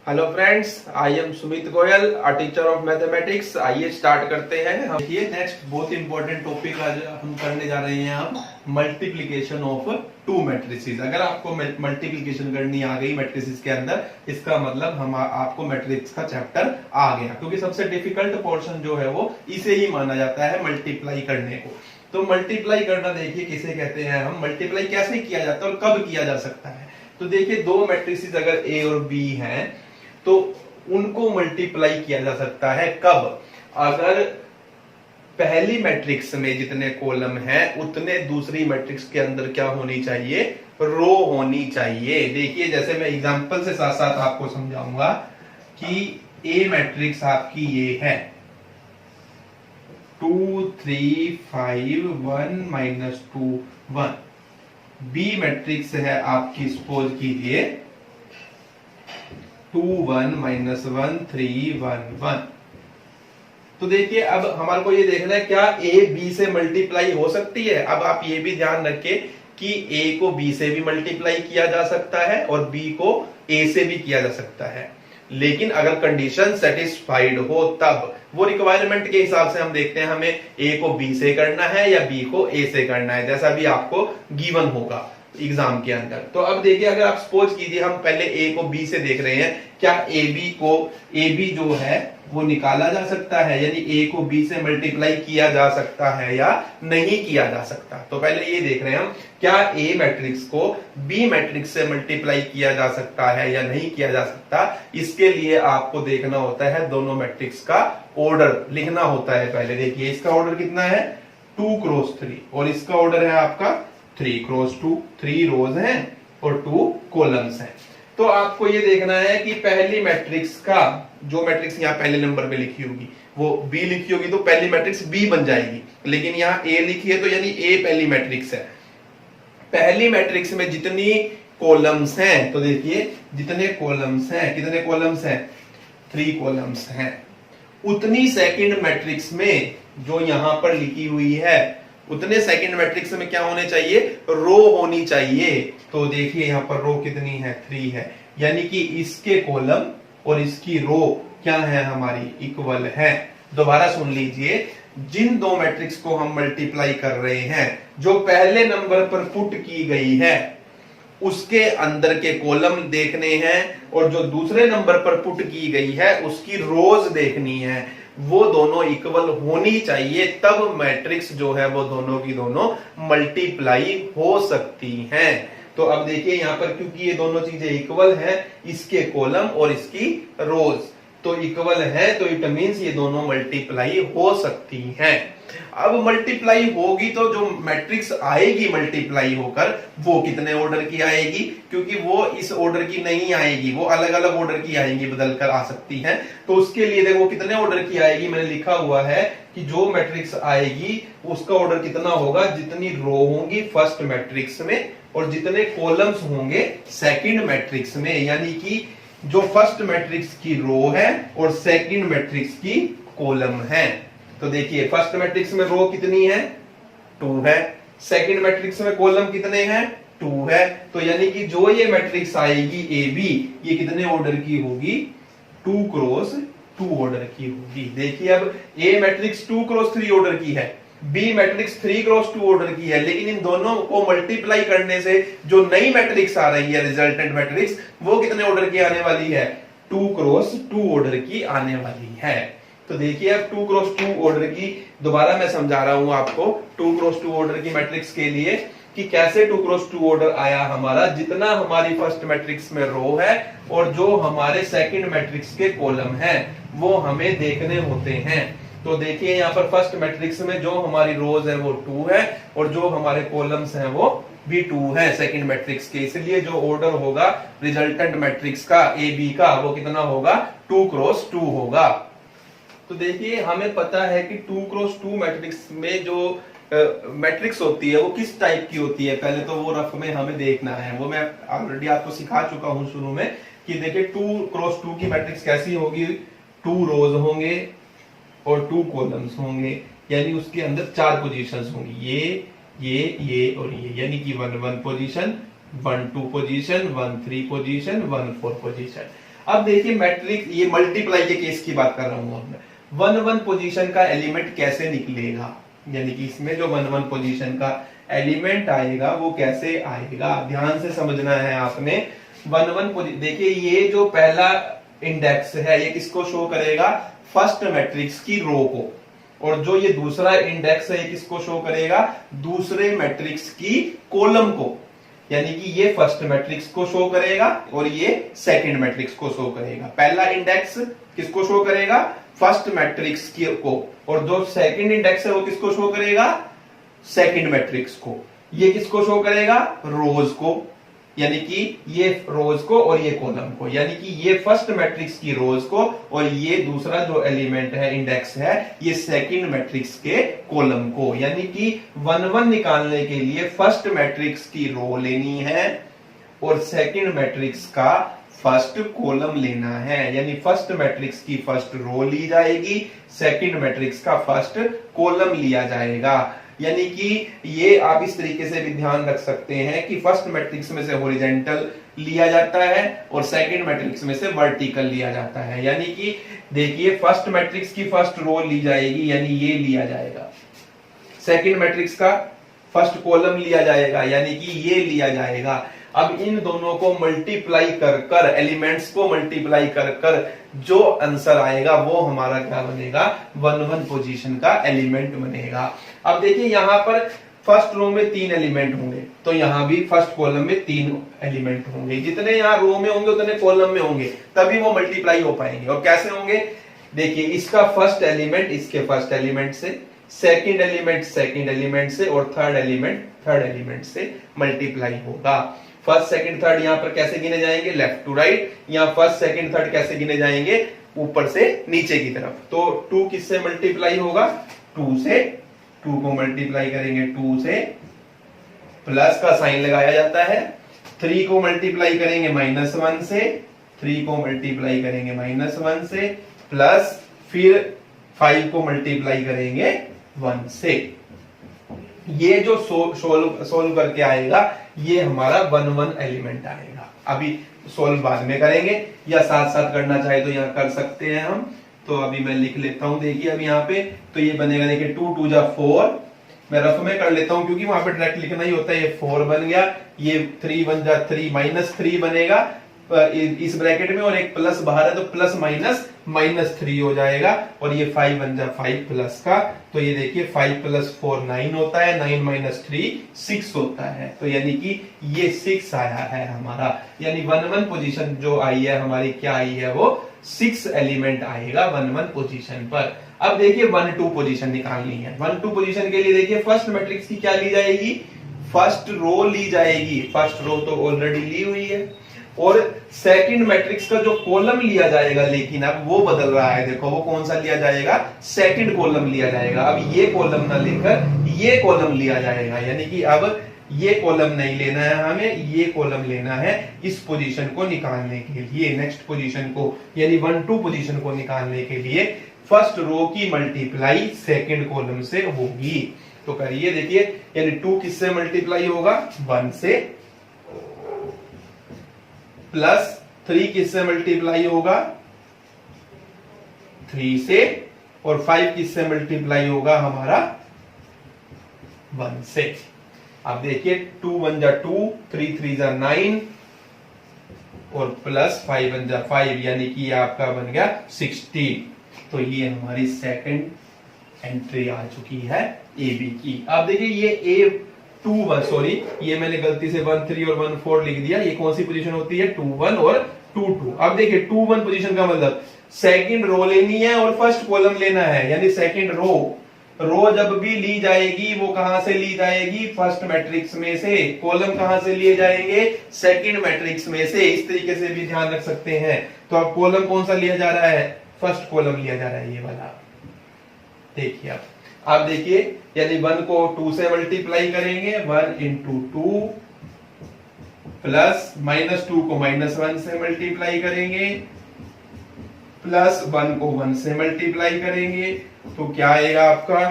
Hello friends, I am Sumit Goyal, a teacher of mathematics. आइए start करते हैं। हम देखिए नेक्स्ट बहुत इंपॉर्टेंट टॉपिक आज हम करने जा रहे हैं हम मल्टीप्लिकेशन ऑफ टू मैट्रिसेस। अगर आपको मल्टीप्लिकेशन करनी आ गई मैट्रिसेस के अंदर, इसका मतलब हम आपको मैट्रिक्स का चैप्टर आ गया, क्योंकि सबसे डिफिकल्ट पोर्शन जो है वो इसे ही माना जाता है मल्टीप्लाई करने को। तो मल्टीप्लाई करना देखिए किसे कहते हैं, हम मल्टीप्लाई कैसे किया जाता है और कब किया जा सकता है। तो देखिए दो मैट्रिसेस अगर ए और बी हैं तो उनको मल्टीप्लाई किया जा सकता है कब, अगर पहली मैट्रिक्स में जितने कॉलम हैं उतने दूसरी मैट्रिक्स के अंदर क्या होनी चाहिए, रो होनी चाहिए। देखिए जैसे मैं एग्जांपल से साथ साथ आपको समझाऊंगा कि ए मैट्रिक्स आपकी ये है 2 3 5 1 -2 1। बी मैट्रिक्स है आपकी, सपोज कीजिए 2 1 -1 3 1 1। तो देखिए अब हमारे को ये देखना है क्या ए बी से मल्टीप्लाई हो सकती है। अब आप ये भी ध्यान रखें कि ए को बी से भी मल्टीप्लाई किया जा सकता है और बी को ए से भी किया जा सकता है, लेकिन अगर कंडीशन सेटिस्फाइड हो तब। वो रिक्वायरमेंट के हिसाब से हम देखते हैं हमें ए को बी से करना है या बी को ए से करना है, जैसा भी आपको गिवन होगा एग्जाम के अंदर। तो अब देखिए अगर आप सपोज कीजिए हम पहले ए को बी से देख रहे हैं, क्या ए बी जो है वो निकाला जा सकता है, यानी ए को बी से मल्टीप्लाई किया जा सकता है या नहीं किया जा सकता। तो पहले ये देख रहे हैं हम, क्या ए मैट्रिक्स को बी मैट्रिक्स से मल्टीप्लाई किया जा सकता है या नहीं किया जा सकता। इसके लिए आपको देखना होता है दोनों मैट्रिक्स का ऑर्डर लिखना होता है। पहले देखिए इसका ऑर्डर कितना है 2 क्रॉस 3 और इसका ऑर्डर है आपका 3 क्रॉस 2। 3 रोज हैं और 2 कॉलम्स हैं। तो आपको ये देखना है कि पहली मैट्रिक्स का जो मैट्रिक्स यहाँ पहले नंबर पे लिखी होगी वो बी लिखी होगी, तो पहली मैट्रिक्स बी बन जाएगी, लेकिन यहाँ ए लिखी है तो यानी ए पहली मैट्रिक्स है। पहली मैट्रिक्स में जितनी कॉलम्स हैं, तो देखिए जितने कॉलम्स हैं, कितने कॉलम्स हैं 3 कॉलम्स हैं, उतनी सेकंड मैट्रिक्स में जो यहां पर लिखी हुई है उतने सेकंड मैट्रिक्स में क्या होने चाहिए, रो होनी चाहिए। तो देखिए यहां पर रो कितनी है 3 है, यानी कि इसके कॉलम और इसकी रो क्या है हमारी, इक्वल है। दोबारा सुन लीजिए, जिन दो मैट्रिक्स को हम मल्टीप्लाई कर रहे हैं, जो पहले नंबर पर पुट की गई है उसके अंदर के कॉलम देखने हैं और जो दूसरे नंबर पर पुट की गई है उसकी रोज देखनी है। वो दोनों इक्वल होनी चाहिए, तब मैट्रिक्स जो है वो दोनों की दोनों मल्टीप्लाई हो सकती हैं। तो अब देखिए यहां पर क्योंकि ये दोनों चीजें इक्वल हैं, इसके कॉलम और इसकी रोज तो इक्वल है, तो इट मींस ये दोनों मल्टीप्लाई हो सकती हैं। अब मल्टीप्लाई होगी तो जो मैट्रिक्स आएगी मल्टीप्लाई होकर वो कितने ऑर्डर की आएगी, क्योंकि वो इस ऑर्डर की नहीं आएगी, वो अलग अलग ऑर्डर की आएंगी, बदल कर आ सकती हैं। तो उसके लिए देखो कितने ऑर्डर की आएगी, मैंने लिखा हुआ है कि जो मैट्रिक्स आएगी उसका ऑर्डर कितना होगा, जितनी रो होंगी फर्स्ट मैट्रिक्स में और जितने कॉलम्स होंगे सेकंड मैट्रिक्स में, यानी कि जो फर्स्ट मैट्रिक्स की रो है और सेकंड मैट्रिक्स की कॉलम है। तो देखिए फर्स्ट मैट्रिक्स में रो कितनी है 2 है, सेकंड मैट्रिक्स में कॉलम कितने हैं 2 है। तो यानी कि जो ये मैट्रिक्स आएगी ए बी, ये कितने ऑर्डर की होगी 2 क्रॉस 2 ऑर्डर की होगी। देखिए अब ए मैट्रिक्स 2 क्रॉस 3 ऑर्डर की है, बी मैट्रिक्स 3 क्रॉस 2 ऑर्डर की है, लेकिन इन दोनों को मल्टीप्लाई करने से जो नई मैट्रिक्स आ रही है रिजल्टेंट मैट्रिक्स, वो कितने ऑर्डर की आने वाली है 2 क्रॉस 2 ऑर्डर की आने वाली है। तो देखिए अब 2 क्रॉस 2 ऑर्डर की, दोबारा मैं समझा रहा हूं आपको 2 क्रॉस 2 ऑर्डर की मैट्रिक्स के लिए कि कैसे 2 क्रॉस 2 ऑर्डर आया हमारा, जितना हमारी फर्स्ट मैट्रिक्स में रो है और जो हमारे सेकंड मैट्रिक्स के कॉलम है वो हमें देखने होते हैं। तो देखिए यहाँ पर फर्स्ट मैट्रिक्स में जो हमारी रोज है वो 2 है और जो हमारे कॉलम्स हैं वो भी 2 है सेकंड मैट्रिक्स के, इसलिए जो ऑर्डर होगा रिजल्टेंट मैट्रिक्स का ए बी का वो कितना होगा 2 क्रॉस 2 होगा। तो देखिए हमें पता है कि 2 क्रॉस 2 मैट्रिक्स में जो मैट्रिक्स होती है वो किस टाइप की होती है, पहले तो वो रफ में हमें देखना है। वो मैं ऑलरेडी आपको सिखा चुका हूं शुरू में कि देखिए 2 क्रॉस 2 की मैट्रिक्स कैसी होगी, 2 रोज होंगे और 2 कॉलम्स होंगे, यानी उसके अंदर 4 पोजीशंस होंगी, ये और ये, यानी कि 1 1 पोजीशन, 1 2 पोजीशन, 1 3 पोजीशन, 1 4 पोजीशन। अब देखिए मैट्रिक्स, ये मल्टीप्लाई के केस की बात कर रहा हूं अब मैं। 1 1 पोजीशन का एलिमेंट कैसे निकलेगा, यानी कि इसमें जो 1 1 पोजीशन का एलिमेंट आएगा वो कैसे आएगा, ध्यान से समझना है आपने। 1 1 पोजीशन, देखिए ये जो पहला इंडेक्स है ये किसको शो करेगा, फर्स्ट मैट्रिक्स की रो को, और जो ये दूसरा इंडेक्स है ये किसको शो करेगा, दूसरे मैट्रिक्स की कॉलम को। यानी कि ये फर्स्ट मैट्रिक्स को शो करेगा और ये सेकंड मैट्रिक्स को शो करेगा। पहला इंडेक्स किसको शो करेगा, फर्स्ट मैट्रिक्स की को, और जो सेकंड इंडेक्स है वो किसको शो करेगा, सेकंड मैट्रिक्स को। ये किसको शो करेगा, रोज को, यानी कि ये रोज को और ये कॉलम को, यानी कि ये फर्स्ट मैट्रिक्स की रोज को और ये दूसरा जो एलिमेंट है इंडेक्स है ये सेकंड मैट्रिक्स के कॉलम को। यानी कि 1 1 निकालने के लिए फर्स्ट मैट्रिक्स की रो लेनी है और सेकंड मैट्रिक्स का फर्स्ट कॉलम लेना है। यानी फर्स्ट मैट्रिक्स की फर्स्ट रो ली जाएगी, सेकंड मैट्रिक्स का फर्स्ट कॉलम लिया जाएगा। यानी कि ये आप इस तरीके से भी ध्यान रख सकते हैं कि फर्स्ट मैट्रिक्स में से हॉरिजॉन्टल लिया जाता है और सेकंड मैट्रिक्स में से वर्टिकल लिया जाता है। यानी कि देखिए फर्स्ट मैट्रिक्स की फर्स्ट रो ली जाएगी, यानी ये लिया जाएगा, सेकंड मैट्रिक्स का फर्स्ट कॉलम लिया जाएगा, यानी कि ये लिया जाएगा। अब इन दोनों को मल्टीप्लाई कर कर, एलिमेंट्स को मल्टीप्लाई कर कर जो आंसर आएगा वो हमारा क्या बनेगा, 1 1 पोजीशन का एलिमेंट बनेगा। अब देखिए यहां पर फर्स्ट रो में 3 एलिमेंट होंगे, तो यहां भी फर्स्ट कॉलम में 3 एलिमेंट होंगे। जितने यहां रो में होंगे उतने कॉलम में होंगे, तभी वो मल्टीप्लाई हो पाएंगे। और कैसे होंगे, देखिए इसका फर्स्ट एलिमेंट इसके फर्स्ट एलिमेंट से, सेकंड एलिमेंट सेकंड एलिमेंट से, और थर्ड एलिमेंट थर्ड एलिमेंट से मल्टीप्लाई होगा। फर्स्ट सेकंड थर्ड यहां पर कैसे गिने जाएंगे, लेफ्ट टू राइट। यहां फर्स्ट सेकंड थर्ड कैसे गिने जाएंगे, ऊपर से नीचे की तरफ। तो 2 किससे मल्टीप्लाई होगा, 2 से, 2 को मल्टीप्लाई करेंगे 2 से, प्लस का साइन लगाया जाता है। 3 को मल्टीप्लाई करेंगे -1 से, 3 को मल्टीप्लाई करेंगे -1 से, प्लस फिर 5 को मल्टीप्लाई करेंगे 1 से। ये जो सोल्व करके आएगा ये हमारा 1 1 एलिमेंट आएगा। अभी सोल्व बाद में करेंगे या साथ साथ करना चाहे तो यहाँ कर सकते हैं हम। तो अभी मैं लिख लेता हूं, देखिए अब यहाँ पे तो ये बनेगा, देखिए 2 2 जा 4, मैं रफ में कर लेता हूं क्योंकि वहां पे डायरेक्ट लिखना ही होता है। ये 4 बन गया, ये 3 1 जा 3, -3 बनेगा इस ब्रैकेट में, और एक प्लस बाहर है तो प्लस माइनस -3 हो जाएगा, और ये 5 बन जा 5 प्लस का, तो ये देखिए 5 + 4 9 होता है, 9 - 3 6 होता है। तो यानी कि ये 6 आया है हमारा, यानी 1 1 पोजीशन जो आई है हमारी क्या आई है, वो 6 एलिमेंट आएगा 1 1 पोजीशन पर। अब देखिए 1 2 पोजीशन निकालनी है। 1 2 पोजीशन के लिए देखिए फर्स्ट मैट्रिक्स की क्या ली जाएगी, फर्स्ट रो ली जाएगी। फर्स्ट रो तो ऑलरेडी ली हुई है, और सेकंड मैट्रिक्स का जो कॉलम लिया जाएगा, लेकिन अब वो बदल रहा है, देखो वो कौन सा लिया जाएगा, सेकंड कॉलम लिया जाएगा। अब ये कॉलम ना लेकर ये कॉलम लिया जाएगा, यानी कि अब ये कॉलम नहीं लेना है हमें, ये कॉलम लेना है इस पोजीशन को निकालने के लिए, नेक्स्ट पोजीशन को, यानी 1 2 पोजीशन को निकालने के लिए फर्स्ट रो की मल्टीप्लाई सेकंड कॉलम से होगी। तो करिए, देखिए यानी 2 किससे मल्टीप्लाई होगा, 1 से, प्लस 3 किससे मल्टीप्लाई होगा, 3 से, और 5 किससे मल्टीप्लाई होगा हमारा 1 से। अब देखिए 2 1 जा 2, 3 3 जा 9, और प्लस 5 1 जा 5, यानी कि आपका बन गया 16। तो ये हमारी सेकंड एंट्री आ चुकी है ए बी की। अब देखिए ये A2 1, सॉरी ये मैंने गलती से 1 3 और 1 4 लिख दिया। ये कौन सी पोजीशन होती है, 2 1 और 2 2। अब देखिए 2 1 पोजीशन का मतलब सेकंड रो लेनी है और फर्स्ट कॉलम लेना है, यानी सेकंड रो जब भी ली जाएगी वो कहां से ली जाएगी, फर्स्ट मैट्रिक्स में से। कॉलम कहां से लिए जाएंगे, सेकंड मैट्रिक्स में से। इस तरीके से भी ध्यान रख सकते हैं। तो अब कॉलम कौन सा लिया जा रहा है, फर्स्ट कॉलम लिया जा रहा है, ये वाला। देखिए अब देखिए, यानी 1 को 2 से मल्टीप्लाई करेंगे, 1 × 2, प्लस -2 को -1 से मल्टीप्लाई करेंगे, प्लस 1 को 1 से मल्टीप्लाई करेंगे, तो क्या आएगा आपका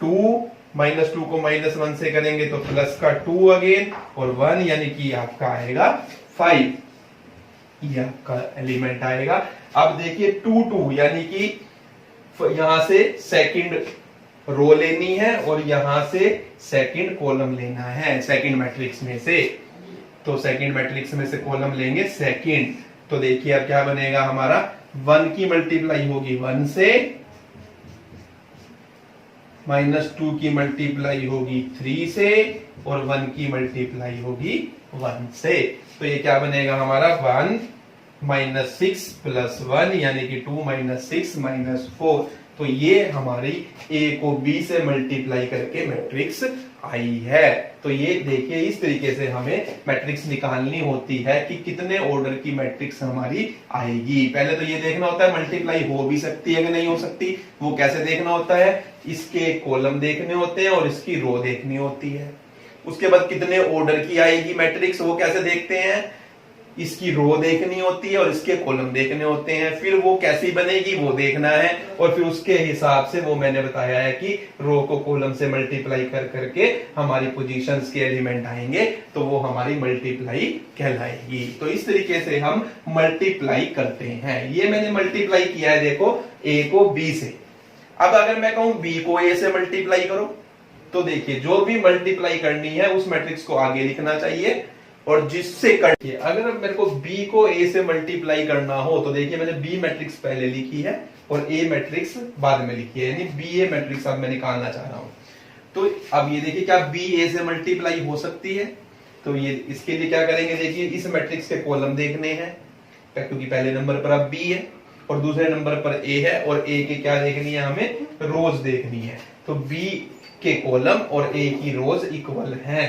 2, -2 को -1 से करेंगे तो प्लस का 2 अगेन, और 1, यानी कि आपका आएगा 5। ये आपका एलिमेंट आएगा। अब देखिए 2 2 यानी कि यहां से सेकंड रो लेनी है और यहां से सेकंड कॉलम लेना है सेकंड मैट्रिक्स में से। तो सेकंड मैट्रिक्स में से कॉलम लेंगे सेकंड। तो देखिए अब क्या बनेगा हमारा, 1 की मल्टीप्लाई होगी 1 से, -2 की मल्टीप्लाई होगी 3 से, और 1 की मल्टीप्लाई होगी 1 से। तो ये क्या बनेगा हमारा, 1 -6 + 1 यानी कि 2 - 6 - 4। तो ये हमारी a को b से मल्टीप्लाई करके मैट्रिक्स आई है। तो ये देखिए इस तरीके से हमें मैट्रिक्स निकालनी होती है कि कितने ऑर्डर की मैट्रिक्स हमारी आएगी। पहले तो ये देखना होता है मल्टीप्लाई हो भी सकती है कि नहीं हो सकती। वो कैसे देखना होता है, इसके कॉलम देखने होते हैं और इसकी रो देखनी होती है। उसके बाद कितने ऑर्डर की आएगी मैट्रिक्स, वो कैसे देखते हैं, इसकी रो देखनी होती है और इसके कॉलम देखने होते हैं। फिर वो कैसी बनेगी वो देखना है, और फिर उसके हिसाब से वो मैंने बताया है कि रो को कॉलम से मल्टीप्लाई कर करके हमारी पोजीशंस के एलिमेंट आएंगे, तो वो हमारी मल्टीप्लाई कहलाएगी। तो इस तरीके से हम मल्टीप्लाई करते हैं। ये मैंने मल्टीप्लाई किया है देखो a को b से। अब अगर मैं कहूं b को a से मल्टीप्लाई करो, तो देखिए जो भी मल्टीप्लाई करनी है उस मैट्रिक्स को आगे लिखना चाहिए, और जिससे करके अगर मेरे को b को a से मल्टीप्लाई करना हो, तो देखिए मैंने b मैट्रिक्स पहले लिखी है और a मैट्रिक्स बाद में लिखी है, यानी ba मैट्रिक्स अब मैं निकालना चाह रहा हूं। तो अब ये देखिए क्या b a से मल्टीप्लाई हो सकती है, तो ये इसके लिए क्या करेंगे, देखिए इस मैट्रिक्स के कॉलम देखने हैं, क्योंकि पहले नंबर पर अब b है और दूसरे नंबर पर a है, और a के क्या देखनी है, हमें रोज देखनी है। तो b के कॉलम और a की रोज इक्वल हैं,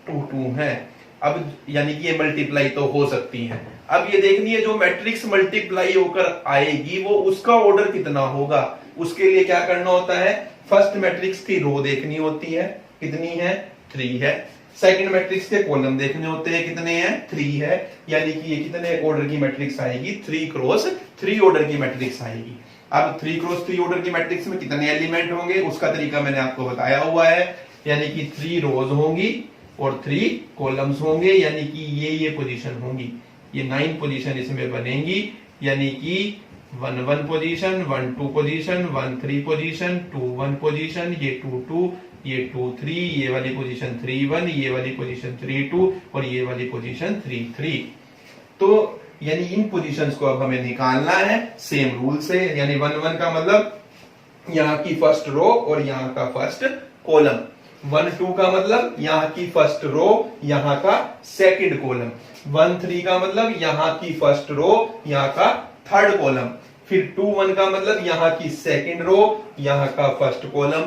2 2 हैं। अब यानी कि ये मल्टीप्लाई तो हो सकती है। अब ये देखनी है जो मैट्रिक्स मल्टीप्लाई होकर आएगी वो उसका ऑर्डर कितना होगा। उसके लिए क्या करना होता है, फर्स्ट मैट्रिक्स की रो देखनी होती है, कितनी है, 3 है। सेकंड मैट्रिक्स के कॉलम देखने होते हैं, कितने हैं, 3 है। यानी कि ये कितने ऑर्डर की मैट्रिक्स आएगी, 3 × 3 ऑर्डर की मैट्रिक्स आएगी। अब 3 × 3 ऑर्डर की मैट्रिक्स में कितने एलिमेंट होंगे उसका तरीका मैंने आपको बताया हुआ है, यानी कि 3 रोज होंगी और 3 कॉलम्स होंगे, यानी कि ये पोजीशन होंगी, ये 9 पोजीशन इसमें बनेंगी, यानी कि 1 1 पोजीशन, 1 2 पोजीशन, 1 3 पोजीशन, 2 1 पोजीशन, ये 2 2, ये 2 3, ये वाली पोजीशन 3 1, ये वाली पोजीशन 3 2, और ये वाली पोजीशन 3 3। तो यानी इन पोजीशंस को अब हमें निकालना है सेम रूल से, यानी 1 1 का मतलब यहाँ की फर्स्ट रो और यहाँ का फर्स्ट कॉलम, 1 2 का मतलब यहाँ की फर्स्ट रो यहाँ का सेकंड कॉलम, 1 3 का मतलब यहाँ की फर्स्ट रो यहाँ का थर्ड कॉलम, फिर 2 1 का मतलब यहाँ की सेकंड रो यहाँ का फर्स्ट कॉलम,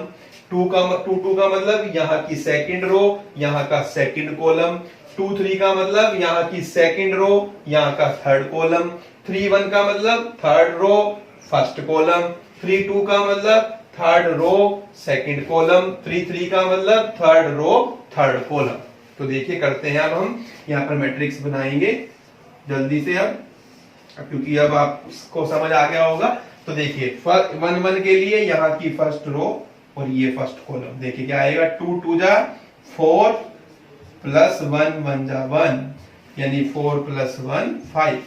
2 2 का मतलब यहाँ की सेकंड रो यहाँ का सेकंड कॉलम, 2 3 का मतलब यहाँ की सेकंड रो यहाँ का थर्ड कॉलम, 3 1 का मतलब थर्ड रो फर्स्ट कॉलम, 3 2 का मतलब थर्ड रो सेकंड कॉलम, 3 3 का मतलब थर्ड रो थर्ड कॉलम। तो देखिए करते हैं, अब हम यहाँ पर मैट्रिक्स बनाएंगे जल्दी से अब क्योंकि अब आपको समझ आ गया होगा। तो देखिए 1 1 के लिए यहाँ की फर्स्ट रो और ये फर्स्ट कॉलम, देखिए क्या आएगा, 2 2 जा 4 + 1 1 जा 1, यानी 4 + 1 5।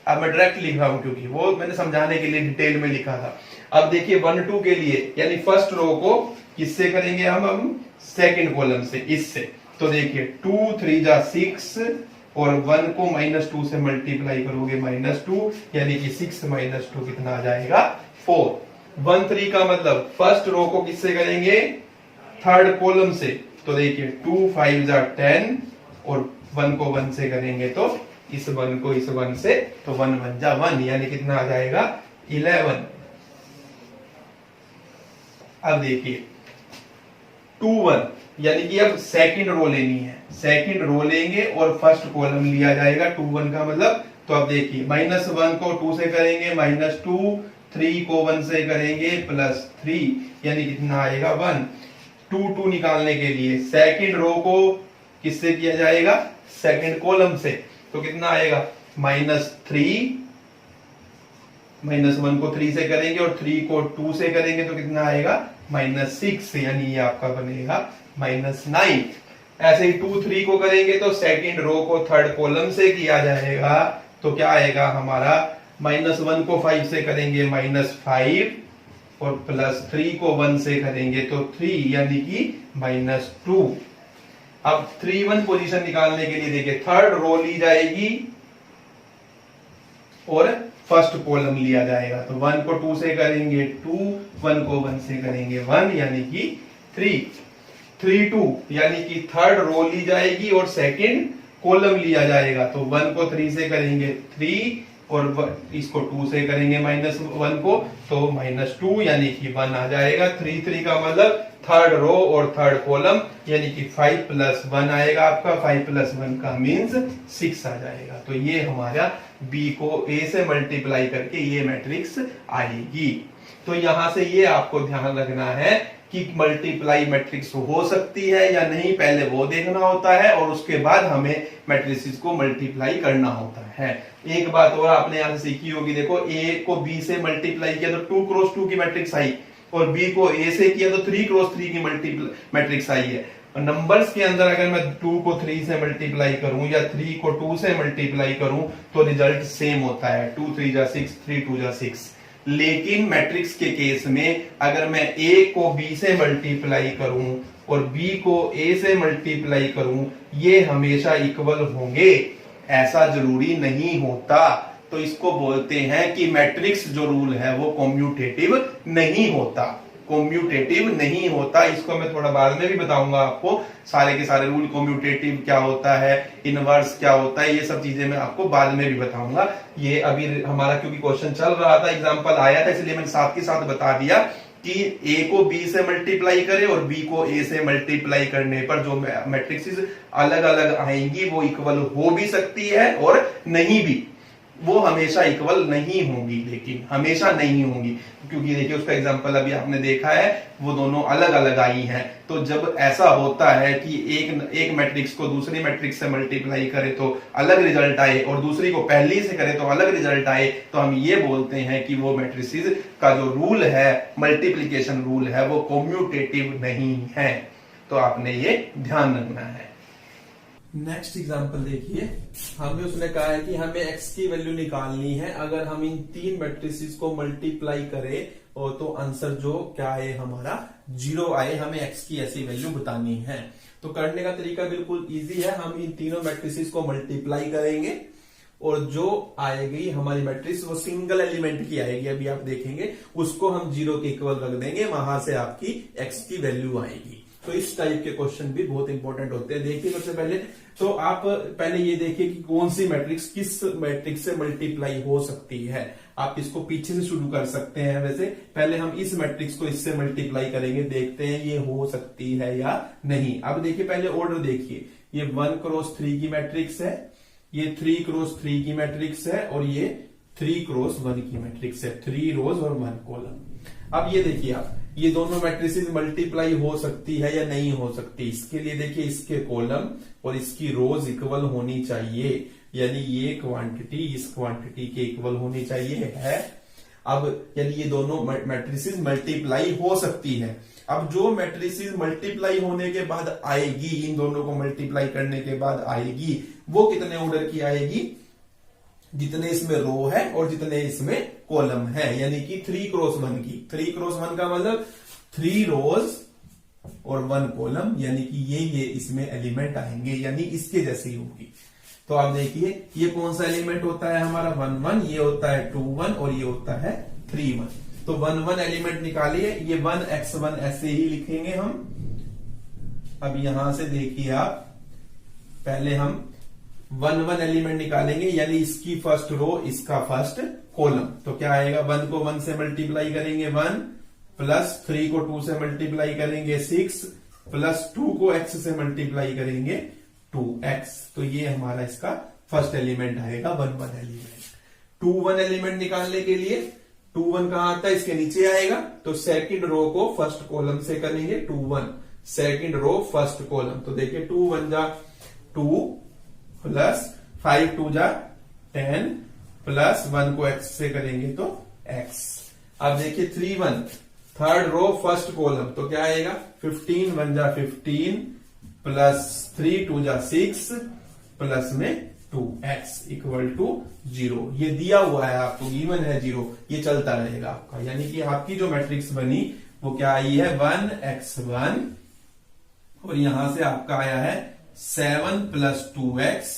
अब मैं डायरेक्ट लिख रहा हूं क्योंकि वो मैंने समझाने के लिए डिटेल में लिखा था। अब देखिए 1 2 के लिए यानी फर्स्ट रो को किससे करेंगे हम सेकंड कॉलम से, इससे। तो देखिए 2 3 जा 6 और 1 को -2 से मल्टीप्लाई करोगे -2, यानी कि 6 - 2 कितना आ जाएगा, 4। 1 3 का मतलब फर्स्ट रो को किससे करेंगे, थर्ड कॉलम से। तो देखिए 2 5 जा 10 और 1 को 1 से करेंगे तो इस 1 को इस 1 से, तो 1 1 जा 1, यानी कितना आ जाएगा, 11। अब देखिए 2 1 यानी कि अब सेकंड रो लेनी है, सेकंड रो लेंगे और फर्स्ट कॉलम लिया जाएगा 2 1 का मतलब। तो अब देखिए -1 को 2 से करेंगे -2, 3 को 1 से करेंगे +3, यानी कितना आएगा 1। 2 2 निकालने के लिए सेकंड रो को किससे किया जाएगा, सेकंड कॉलम से। तो कितना आएगा, -3, -1 को 3 से करेंगे और 3 को 2 से करेंगे तो कितना आएगा, -6, यानी ये आपका बनेगा -9। ऐसे ही 2 3 को करेंगे तो सेकंड रो को थर्ड कॉलम से किया जाएगा तो क्या आएगा हमारा, -1 को 5 से करेंगे -5 और +3 को 1 से करेंगे तो 3 यानी कि -2। अब 3 1 पोजीशन निकालने के लिए देखिए थर्ड रो ली जाएगी और फर्स्ट कॉलम लिया जाएगा। तो 1 को 2 से करेंगे 2, 1 को 1 से करेंगे 1 यानी कि 3 3 2 यानी कि थर्ड रो ली जाएगी और सेकंड कॉलम लिया जाएगा। तो 1 को 3 से करेंगे 3 और इसको 2 से करेंगे -1 को तो -2 यानी कि 1 आ जाएगा। 3 3 का मतलब थर्ड रो और थर्ड कॉलम यानी कि 5 + 1 आएगा आपका। 5 + 1 का मीन्स 6 आ जाएगा। तो ये हमारा बी को ए से मल्टीप्लाई करके ये मैट्रिक्स आएगी। तो यहां से ये आपको ध्यान रखना है कि मल्टीप्लाई मैट्रिक्स हो सकती है या नहीं, पहले वो देखना होता है और उसके बाद हमें मैट्रिसेस को मल्टीप्लाई करना होता है। एक बात और आपने यहां से सीखी होगी, देखो ए को बी से मल्टीप्लाई किया तो 2 × 2 की मैट्रिक्स आई और बी को ए से किया तो 3 × 3 की मैट्रिक्स आई है। नंबर्स के अंदर अगर मैं 2 को 3 से मल्टीप्लाई करूं या 3 को 2 से मल्टीप्लाई करूं तो रिजल्ट सेम होता है, 2 3 जा 6, 3 2 जा 6। लेकिन मैट्रिक्स के केस में अगर मैं ए को बी से मल्टीप्लाई करूं और बी को ए से मल्टीप्लाई करूं, ये हमेशा इक्वल होंगे ऐसा जरूरी नहीं होता। तो इसको बोलते हैं कि मैट्रिक्स जो रूल है वो कॉम्यूटेटिव नहीं होता, कॉम्यूटेटिव नहीं होता। इसको मैं थोड़ा बाद में भी बताऊंगा आपको, सारे के सारे रूल, कॉम्यूटेटिव क्या होता है, इनवर्स क्या होता है, ये सब चीजें मैं आपको बाद में भी बताऊंगा। ये अभी हमारा क्योंकि क्वेश्चन चल रहा था, एग्जांपल आया था, इसलिए मैंने साथ के साथ बता दिया कि ए को बी से मल्टीप्लाई करे और बी को ए से मल्टीप्लाई करने पर जो मैट्रिक्स अलग अलग आएंगी वो इक्वल हो भी सकती है और नहीं भी, वो हमेशा इक्वल नहीं होंगी, लेकिन हमेशा नहीं होंगी क्योंकि देखिए उसका एग्जांपल अभी आपने देखा है, वो दोनों अलग अलग आई हैं। तो जब ऐसा होता है कि एक मैट्रिक्स को दूसरी मैट्रिक्स से मल्टीप्लाई करे तो अलग रिजल्ट आए और दूसरी को पहली से करे तो अलग रिजल्ट आए, तो हम ये बोलते हैं कि वो मैट्रिसेस का जो रूल है, मल्टीप्लीकेशन रूल है, वो कॉम्यूटेटिव नहीं है। तो आपने ये ध्यान रखना है। नेक्स्ट एग्जांपल देखिए, हमें उसने कहा है कि हमें x की वैल्यू निकालनी है। अगर हम इन 3 मैट्रिसेस को मल्टीप्लाई करें और तो आंसर जो क्या आए हमारा 0 आए, हमें x की ऐसी वैल्यू बतानी है। तो करने का तरीका बिल्कुल इजी है, हम इन तीनों मैट्रिसेस को मल्टीप्लाई करेंगे और जो आएगी हमारी मैट्रिक्स वो सिंगल एलिमेंट की आएगी, अभी आप देखेंगे, उसको हम 0 के इक्वल रख देंगे, वहां से आपकी x की वैल्यू आएगी। तो इस टाइप के क्वेश्चन भी बहुत इंपॉर्टेंट होते हैं। देखिए सबसे पहले तो आप पहले ये देखिए कि कौन सी मैट्रिक्स किस मैट्रिक्स से मल्टीप्लाई हो सकती है। आप इसको पीछे से शुरू कर सकते हैं। वैसे पहले हम इस मैट्रिक्स को इससे मल्टीप्लाई करेंगे, देखते हैं ये हो सकती है या नहीं। अब देखिए पहले ऑर्डर देखिए, ये 1 × 3 की मैट्रिक्स है, ये 3 × 3 की मैट्रिक्स है और ये 3 × 1 की मैट्रिक्स है, 3 रोज और 1 कॉलम। अब ये देखिए आप, ये दोनों मैट्रिसेस मल्टीप्लाई हो सकती है या नहीं हो सकती। इसके लिए देखिए इसके कॉलम और इसकी रोज इक्वल होनी चाहिए, यानी ये क्वांटिटी इस क्वांटिटी के इक्वल होनी चाहिए है। अब यदि ये दोनों मैट्रिसेस मल्टीप्लाई हो सकती है, अब जो मैट्रिसेस मल्टीप्लाई होने के बाद आएगी, इन दोनों को मल्टीप्लाई करने के बाद आएगी, वो कितने ऑर्डर की आएगी, जितने इसमें रो है और जितने इसमें कॉलम है, यानी कि 3 × 1 की। 3 × 1 का मतलब 3 रोज और 1 कॉलम, यानी कि ये इसमें एलिमेंट आएंगे, यानी इसके जैसी होगी। तो आप देखिए ये कौन सा एलिमेंट होता है हमारा 1 1, ये होता है 2 1 और ये होता है 3 1। तो 1 1 एलिमेंट निकालिए, ये 1 x1 ऐसे ही लिखेंगे हम। अब यहां से देखिए आप, पहले हम 1 1 एलिमेंट निकालेंगे, यानी इसकी फर्स्ट रो इसका फर्स्ट कॉलम। तो क्या आएगा, 1 को 1 से मल्टीप्लाई करेंगे 1, प्लस 3 को 2 से मल्टीप्लाई करेंगे 6, प्लस 2 को x से मल्टीप्लाई करेंगे 2x। तो ये हमारा इसका फर्स्ट एलिमेंट आएगा 1 1 एलिमेंट। 2 1 एलिमेंट निकालने के लिए 2 1 कहां आता है, इसके नीचे आएगा। तो सेकंड रो को फर्स्ट कॉलम से करेंगे 2 1, सेकंड रो फर्स्ट कॉलम। तो देखिए 2 1 जा 2 प्लस 5 2 जा 10 प्लस 1 को x से करेंगे तो x। अब देखिए 3 1 थर्ड रो फर्स्ट कॉलम, तो क्या आएगा 15 1 जा 15 प्लस 3 2 जा 6 प्लस में 2x इक्वल टू 0। ये दिया हुआ है आपको, गिवन है 0, ये चलता रहेगा आपका। यानी कि आपकी जो मैट्रिक्स बनी वो क्या आई है 1x1, और यहां से आपका आया है 7 + 2x।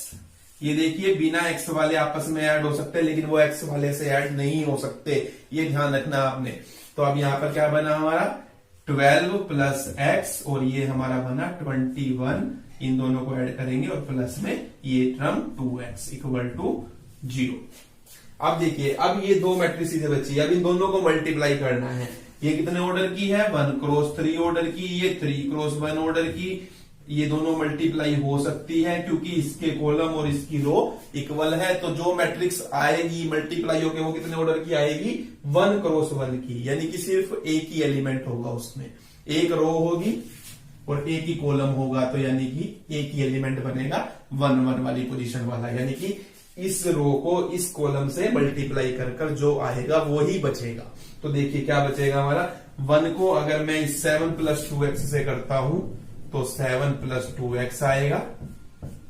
ये देखिए बिना x वाले आपस में ऐड हो सकते हैं, लेकिन वो x वाले से ऐड नहीं हो सकते, ये ध्यान रखना आपने। तो अब यहां पर क्या बना हमारा 12 + x, और ये हमारा बना 21। इन दोनों को ऐड करेंगे और प्लस में ये टर्म 2x इक्वल टू 0। अब देखिए, अब ये दो मैट्रिक्स बची, अब इन दोनों को मल्टीप्लाई करना है। ये कितने ऑर्डर की है 1 × 3 ऑर्डर की, ये 3 × 1 ऑर्डर की। ये दोनों मल्टीप्लाई हो सकती है क्योंकि इसके कॉलम और इसकी रो इक्वल है। तो जो मैट्रिक्स आएगी मल्टीप्लाई होकर वो कितने ऑर्डर की आएगी 1 × 1 की, यानी कि सिर्फ एक ही एलिमेंट होगा उसमें, एक रो होगी और एक ही कॉलम होगा, तो यानी कि एक ही एलिमेंट बनेगा 1 1 वाली पोजीशन वाला। यानी कि इस रो को इस कॉलम से मल्टीप्लाई कर जो आएगा वो ही बचेगा। तो देखिए क्या बचेगा हमारा 1 को अगर मैं इस 7 + 2x से करता हूं तो 7 + 2x आएगा,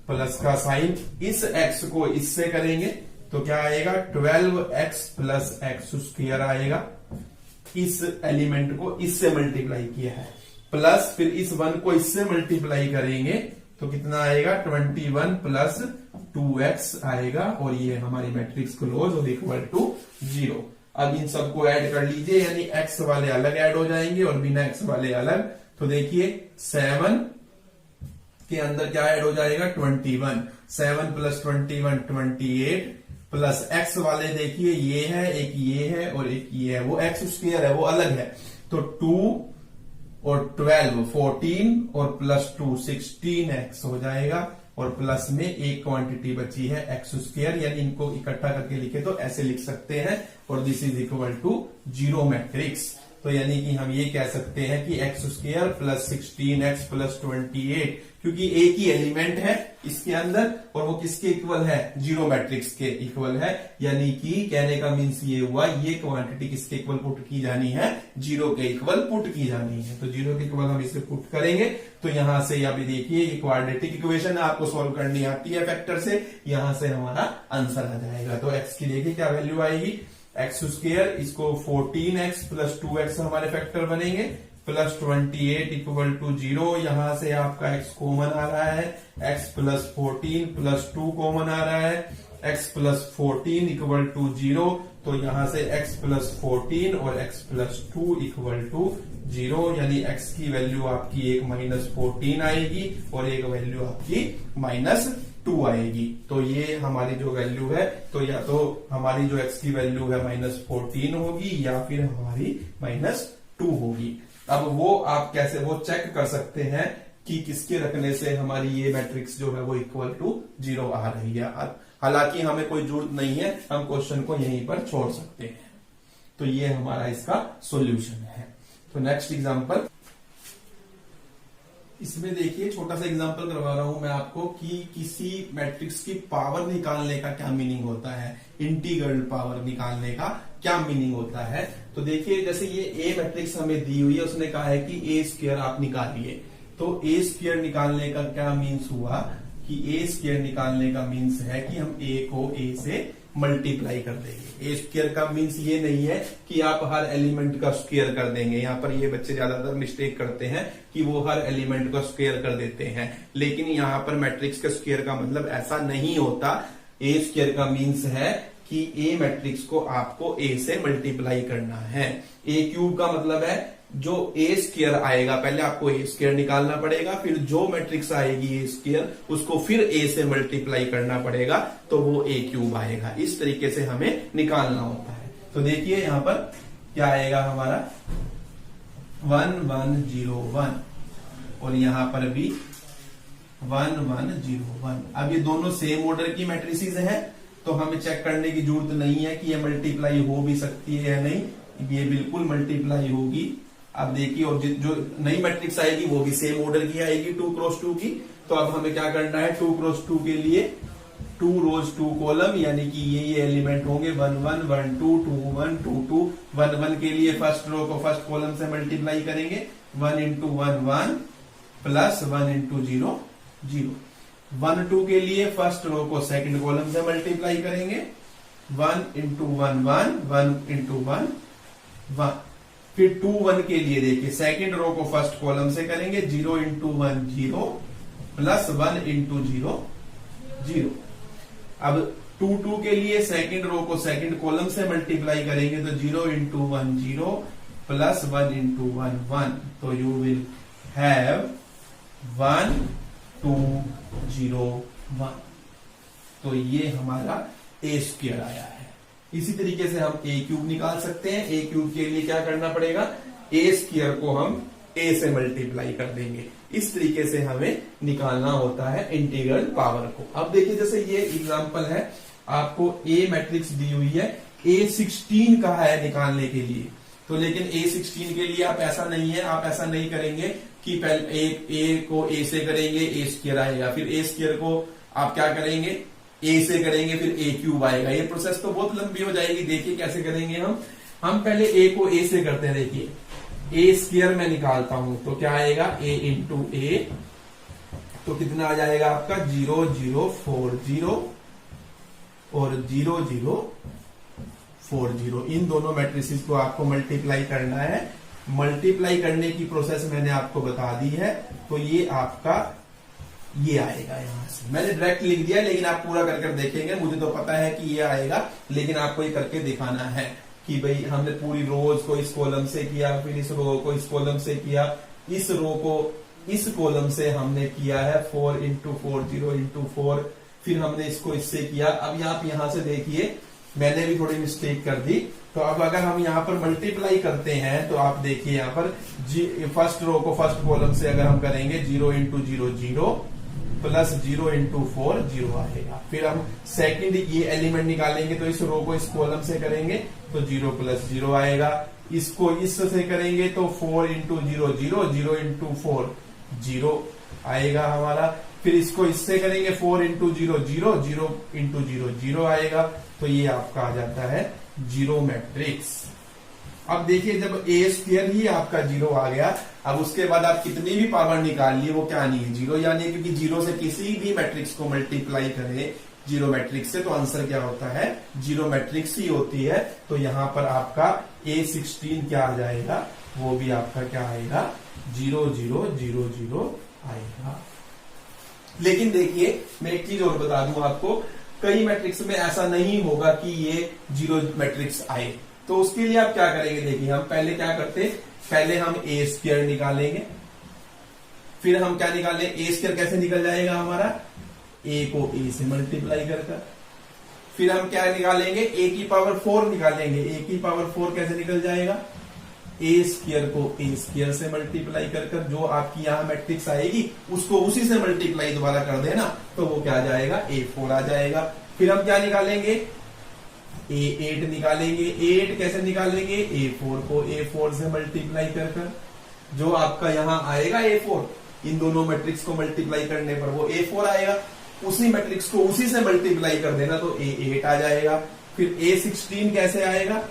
प्लस का साइन। इस x को इससे करेंगे तो क्या आएगा 12x + x² आएगा। इस एलिमेंट को इससे मल्टीप्लाई किया है, प्लस फिर इस 1 को इससे मल्टीप्लाई करेंगे तो कितना आएगा 21 + 2x आएगा, और ये हमारी मैट्रिक्स क्लोज और इक्वल टू 0। अब इन सबको ऐड कर लीजिए, यानी x वाले अलग ऐड हो जाएंगे और बिना x वाले अलग। तो देखिए 7 के अंदर क्या ऐड हो जाएगा 21, 7 + 21 28, प्लस x वाले देखिए ये है, एक ये है और एक ये है, वो x² है वो अलग है। तो 2 और 12 14 और +2 16x हो जाएगा, और प्लस में एक क्वांटिटी बची है x², यानी इनको इकट्ठा करके लिखे तो ऐसे लिख सकते हैं, और this is equal to 0 matrix. तो यानी कि हम ये कह सकते हैं कि x² + 16x + 28, क्योंकि एक ही एलिमेंट है इसके अंदर और वो किसके इक्वल है 0 मैट्रिक्स के इक्वल है। यानी कि कहने का मीन्स ये हुआ ये क्वांटिटी किसके इक्वल पुट की जानी है 0 के इक्वल पुट की जानी है। तो 0 के इक्वल हम इसे पुट करेंगे तो यहां से अभी देखिए ये क्वाड्रेटिक इक्वेशन आपको सॉल्व करनी आती है फैक्टर से, यहां से हमारा आंसर आ जाएगा। तो x की देखिए क्या वैल्यू आएगी x², इसको 14x + 2x हमारे फैक्टर बनेंगे, प्लस 28 इक्वल टू 0। यहां से आपका x कॉमन आ रहा है, x + 14 + 2 कॉमन आ रहा है, x + 14 इक्वल टू 0। तो यहां से x + 14 और x + 2 इक्वल टू 0, यानी x की वैल्यू आपकी एक -14 आएगी और एक वैल्यू आपकी -2 आएगी। तो ये हमारी जो वैल्यू है, तो या तो हमारी जो x की वैल्यू है -14 होगी या फिर हमारी -2 होगी। अब वो आप कैसे वो चेक कर सकते हैं कि किसके रखने से हमारी ये मैट्रिक्स जो है वो इक्वल टू 0 आ रही है। हालांकि हमें कोई जरूरत नहीं है, हम क्वेश्चन को यहीं पर छोड़ सकते हैं। तो ये हमारा इसका सॉल्यूशन है। तो नेक्स्ट एग्जांपल, इसमें देखिए छोटा सा एग्जांपल करवा रहा हूं मैं आपको कि किसी मैट्रिक्स की पावर निकालने का क्या मीनिंग होता है, इंटीग्रल पावर निकालने का क्या मीनिंग होता है। तो देखिए जैसे ये ए मैट्रिक्स हमें दी हुई है, उसने कहा है कि a² आप निकालिए। तो a² निकालने का क्या मीन्स हुआ कि a² निकालने का मीन्स है कि हम a को a से मल्टीप्लाई कर देंगे। a² का मीन्स ये नहीं है कि आप हर एलिमेंट का स्क्वायर कर देंगे। यहाँ पर ये बच्चे ज्यादातर मिस्टेक करते हैं कि वो हर एलिमेंट का स्क्वायर कर देते हैं, लेकिन यहाँ पर मैट्रिक्स के स्क्वायर का मतलब ऐसा नहीं होता। a² का मीन्स है कि a मैट्रिक्स को आपको a से मल्टीप्लाई करना है। a³ का मतलब है जो a² आएगा, पहले आपको a² निकालना पड़ेगा, फिर जो मैट्रिक्स आएगी a² उसको फिर a से मल्टीप्लाई करना पड़ेगा, तो वो a³ आएगा। इस तरीके से हमें निकालना होता है। तो देखिए यहां पर क्या आएगा हमारा 1 1 0 1 और यहां पर भी 1 1 0 1। अब ये दोनों सेम ऑर्डर की मैट्रिसेस हैं, तो हमें चेक करने की जरूरत नहीं है कि ये मल्टीप्लाई हो भी सकती है या नहीं, ये बिल्कुल मल्टीप्लाई होगी। अब देखिए, और जो नई मैट्रिक्स आएगी वो भी सेम ऑर्डर की आएगी 2 × 2 की। तो अब हमें क्या करना है 2 × 2 के लिए 2 रोज 2 कॉलम, यानी कि ये एलिमेंट होंगे 1 1 1 2 2 1 2 2। 1 1 के लिए फर्स्ट रो को फर्स्ट कॉलम से मल्टीप्लाई करेंगे, 1 × 1 1 प्लस 1 × 0 0। 1 2 के लिए फर्स्ट रो को सेकंड कॉलम से मल्टीप्लाई करेंगे, 1 इंटू 1 1, 1 इंटू 1 1। फिर 2 1 के लिए देखिए सेकंड रो को फर्स्ट कॉलम से करेंगे, 0 इंटू 1 0 प्लस 1 इंटू 0 0। अब 2 2 के लिए सेकंड रो को सेकंड कॉलम से मल्टीप्लाई करेंगे तो 0 इंटू 1 0 प्लस 1 इंटू 1 1। तो यू विल हैव 1 2 0 1। तो ये हमारा ए स्क्वायर आया है। इसी तरीके से हम ए क्यूब निकाल सकते हैं। ए क्यूब के लिए क्या करना पड़ेगा, ए स्क्वायर को हम ए से मल्टीप्लाई कर देंगे। इस तरीके से हमें निकालना होता है इंटीग्रल पावर को। अब देखिए जैसे ये एग्जांपल है, आपको ए मैट्रिक्स दी हुई है, A16 का है निकालने के लिए। तो लेकिन A16 के लिए आप ऐसा नहीं है, आप ऐसा नहीं करेंगे कि पहले ए को ए से करेंगे ए स्क्वायर आएगा, फिर ए स्क्वायर को आप क्या करेंगे ए से करेंगे, फिर ए क्यूब आएगा। ये प्रोसेस तो बहुत लंबी हो जाएगी। देखिए कैसे करेंगे हम पहले ए को ए से करते हैं। देखिए ए स्क्वायर में निकालता हूं तो क्या आएगा, ए इंटू ए, तो कितना आ जाएगा आपका 0 0 4 0 और 0 0 4 0। इन दोनों मैट्रिसेस को आपको मल्टीप्लाई करना है। मल्टीप्लाई करने की प्रोसेस मैंने आपको बता दी है। तो ये आपका ये आएगा, यहां से मैंने डायरेक्ट लिख दिया, लेकिन आप पूरा कर देखेंगे। मुझे तो पता है कि ये आएगा, लेकिन आपको ये करके दिखाना है कि भाई हमने पूरी रोज को इस कॉलम से किया, फिर इस रो को इस कॉलम से किया, इस रो को इस कॉलम से हमने किया है 4 इंटू 4 0 इंटू 4, फिर हमने इसको इससे किया। अब आप यहां से देखिए मैंने भी थोड़ी मिस्टेक कर दी। तो अब अगर हम यहाँ पर मल्टीप्लाई करते हैं तो आप देखिए यहाँ पर फर्स्ट रो को फर्स्ट कॉलम से अगर हम करेंगे 0 इंटू 0 0 प्लस 0 इंटू 4 0 आएगा। फिर हम सेकंड ये एलिमेंट निकालेंगे तो इस रो को इस कॉलम से करेंगे तो 0 प्लस 0 आएगा। इसको इस से करेंगे तो 4 इंटू 0 0 0 इंटू 4 0 आएगा हमारा। फिर इसको इससे करेंगे 4 इंटू 0 0 0 इंटू 0 0 आएगा। तो ये आपका आ जाता है जीरो मैट्रिक्स। अब देखिए जब ए स्क्वायर ही आपका 0 आ गया, अब उसके बाद आप कितनी भी पावर निकाल लिए वो क्या नहीं है, 0 यानी क्योंकि 0 से किसी भी मैट्रिक्स को मल्टीप्लाई करें जीरो मैट्रिक्स से तो आंसर क्या होता है, जीरो मैट्रिक्स ही होती है। तो यहां पर आपका A16 क्या आ जाएगा, वो भी आपका क्या आएगा 0 0 0 0 आएगा। लेकिन देखिए मैं एक चीज और बता दूं आपको, कई मैट्रिक्स में ऐसा नहीं होगा कि ये जीरो मैट्रिक्स आए। तो उसके लिए आप क्या करेंगे, देखिए हम पहले क्या करते हैं, पहले हम ए स्क्वायर निकालेंगे, फिर हम क्या निकालें, ए स्क्वायर कैसे निकल जाएगा हमारा, ए को ए से मल्टीप्लाई कर, फिर हम क्या निकालेंगे, ए की पावर 4 निकालेंगे। ए की पावर 4 कैसे निकल जाएगा, ए स्क्वायर को ए स्क्वायर से मल्टीप्लाई कर जो आपकी यहां मैट्रिक्स आएगी उसको उसी से मल्टीप्लाई दोबारा कर देना तो वो क्या आ जाएगा, A4 आ जाएगा। फिर हम क्या निकालेंगे, A8 निकालेंगे। A8 कैसे निकालेंगे, A4 को A4 से मल्टीप्लाई कर जो आपका यहां आएगा A4, इन दोनों मैट्रिक्स को मल्टीप्लाई करने पर वो A4 आएगा। उसी मैट्रिक्स को उसी से मल्टीप्लाई कर देना तो A8 आ जाएगा। फिर A16 कैसे आएगा,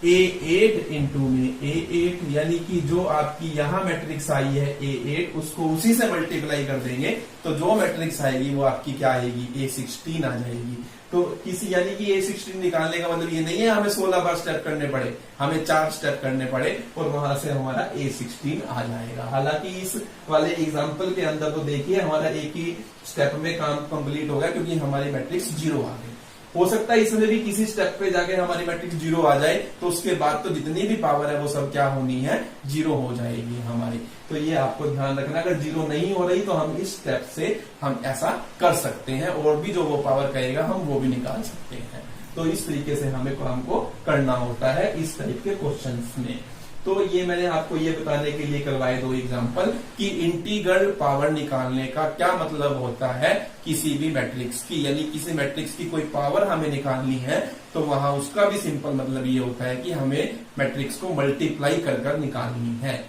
A8 इंटू में A8, यानी कि जो आपकी यहां मैट्रिक्स आई है A8 उसको उसी से मल्टीप्लाई कर देंगे तो जो मैट्रिक्स आएगी वो आपकी क्या आएगी, A16 आ जाएगी। तो किसी यानी कि A16 निकालने का मतलब ये नहीं है हमें 16 बार स्टेप करने पड़े, हमें 4 स्टेप करने पड़े और वहां से हमारा A16 आ जाएगा। हालांकि इस वाले एग्जाम्पल के अंदर तो देखिए हमारा एक ही स्टेप में काम कंप्लीट हो गया क्योंकि हमारी मैट्रिक्स 0 आ गई। हो सकता है इसमें भी किसी स्टेप पे जाके हमारी मैट्रिक्स 0 आ जाए तो उसके बाद तो जितनी भी पावर है वो सब क्या होनी है, 0 हो जाएगी हमारी। तो ये आपको ध्यान रखना, अगर 0 नहीं हो रही तो हम इस स्टेप से हम ऐसा कर सकते हैं और भी जो वो पावर कहेगा हम वो भी निकाल सकते हैं। तो इस तरीके से हमें काम को करना होता है इस टाइप के क्वेश्चंस में। तो ये मैंने आपको ये बताने के लिए करवाए 2 एग्जांपल कि इंटीग्रल पावर निकालने का क्या मतलब होता है किसी भी मैट्रिक्स की, यानी किसी मैट्रिक्स की कोई पावर हमें निकालनी है तो वहां उसका भी सिंपल मतलब ये होता है कि हमें मैट्रिक्स को मल्टीप्लाई कर निकालनी है।